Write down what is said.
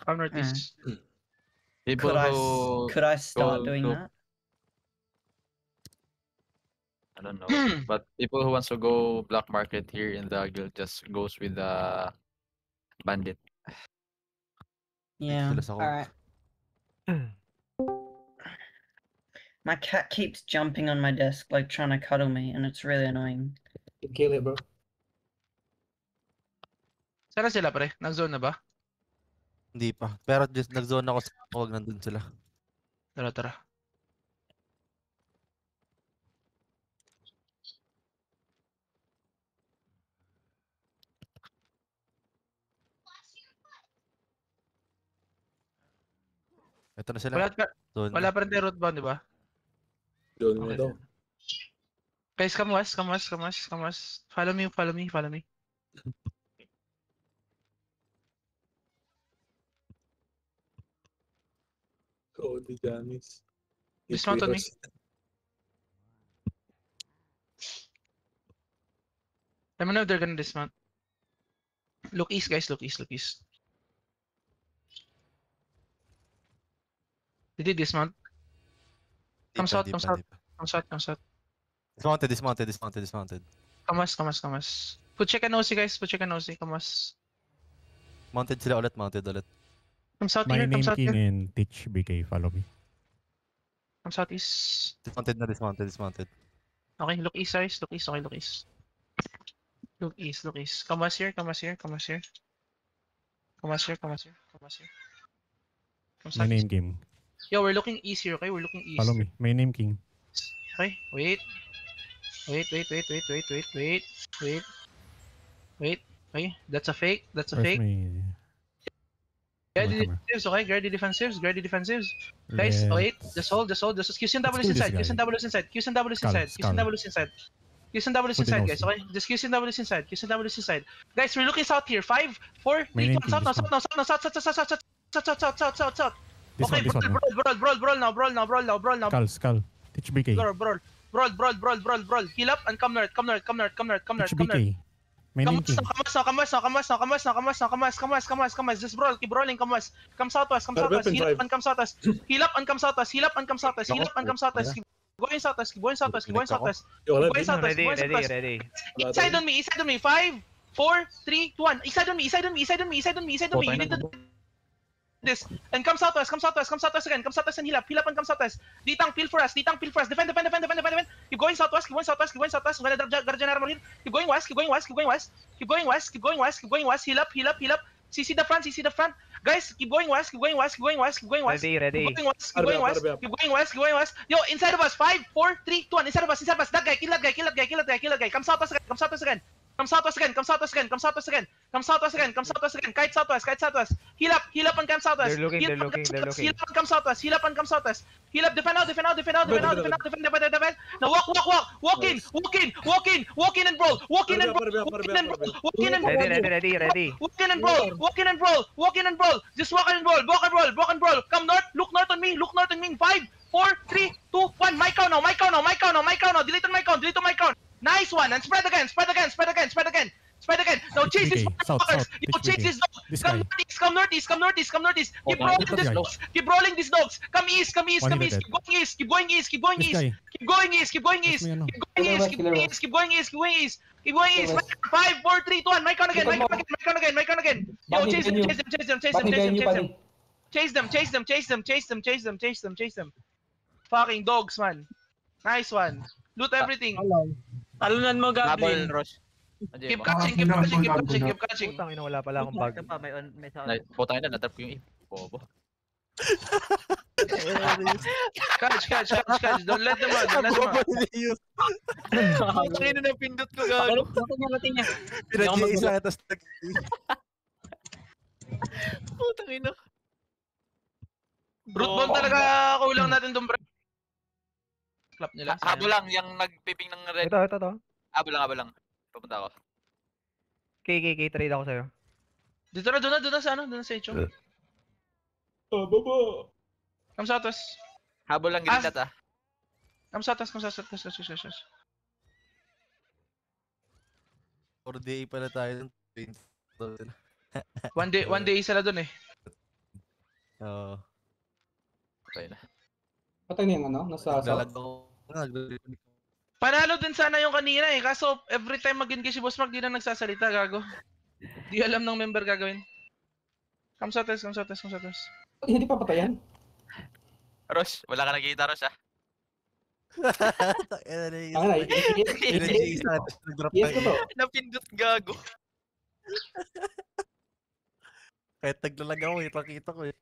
Come northeast. People who Could I start go doing to- that? I don't know. But people who wants to go black market here in the guild just goes with the bandit. Yeah. Sila sa Alright. My cat keeps jumping on my desk, like trying to cuddle me, and it's really annoying. You kill it, bro. Saan na sila pre? Nag-zone na ba? Hindi pa. Pero just nag-zone ako sa huwag nandun sila. Tara, tara. Ito na sila. Zone Wala na. pa rin tayo root bound, di ba? Doon mo Okay. daw. Guys, come west. Follow me. Oh, di Janis. Dismount on me. Let me know if they're gonna dismount. Look east, guys. Look east. Did they dismount? Di Come pa, south, di come pa, south. di pa. Come south. Dismounted. Come west. Put check and OC, guys. Come west. Mounted sila ulit, Come south My here. Come name south King here. and Teach BK, follow me. Come southeast. Dismounted. Okay, look east, guys. Look east. Okay, look east. Look east. Come west here. Come My south. name King. Yo, we're looking east here, okay? We're looking east. Follow me. My name King. Okay, wait. Okay, that's a fake. Where's Guard my the camera? defensives, okay? Guard the defensives. Guys, Left. wait. Just hold. QC and W Let's kill inside. this guy. QC and W inside. Put it Guys, also. okay? Just QC and W inside. Guys, we're looking south here. 5, 4, My 3, name 2, 1. King, South. This Okay, one. brawl now. Skull. Teach BK. Brawl. Heal up and come north. Teach BK. My name King. Come west. Just brawl. Keep brawling. Come west. Come southwest. Heal up and come southwest. Heal up and come southwest. Keep going southwest. Ready. Inside on me. 5, 4, 3, 2, 1. Inside on me. You need to this and come southwest again. Come southwest and heal up and come southwest. Ditang peel for us. Defend. Keep going southwest. We're gonna drop guardian armor here. Keep going west. Heal up. CC the front. Guys, keep going west. Ready. Keep going west. Yo, inside of us. 5, 4, 3, 2, 1. Inside of us. That guy. Kill that guy. Come southwest again. Come southwest again. Kite southwest. Heal up and come southwest. They're looking. Heal up and come southwest. Heal up. Defend out. Now walk in and brawl. Walk in and brawl. Just walk and brawl. Come north. Look north on me. 5, 4, 3, 2, 1. My count now. Delete on my count. Nice one. And spread again. Now chase this South. motherfuckers. Chase this dog. This Come guy. northeast. Keep brawling these dogs. Come east. One Keep going east. This guy. Keep going east. 5, 4, 3, 2, 1. My count again. Yo, chase them. Fucking dogs, man. Nice one. Loot everything. Talunan mo, Goblin. Rush. Keep catching. Putang ina, wala pala akong bag. Putang ina, natrap ko yung bobo. Catch. Don't let them run. Putang ina na pindot ko, gago. Batin niya. Pinag-iisa tapos Putang ina. Root bomb talaga kulang natin doon, bro. Clap nila. Habol lang, yung nagpiping ng red. Ito. Habol lang. Pupunta ako. Trade ako sa'yo. Dito na, doon na sa Echo. Baba. Come southwest. Habol lang green dot ah. Come southwest. 4 day pala tayo. 1 day isa na doon eh. Oo. Okay na. Patay na yung ano, nasa Naglalag south. ako. Naglalag ako. Panalo din sana yung kanina eh. Kaso every time mag-engage si Boss Mark, di na nagsasalita, gago. Di alam ng member gagawin. Come sa test, come sa test, come sa test. Hindi pa patayan. Rosh, wala ka nakikita, Rosh, ah. Ano na, Energy isa. Nag-drop yes ko to. Napindot gago. Kahit naglalag ako, kita ko eh.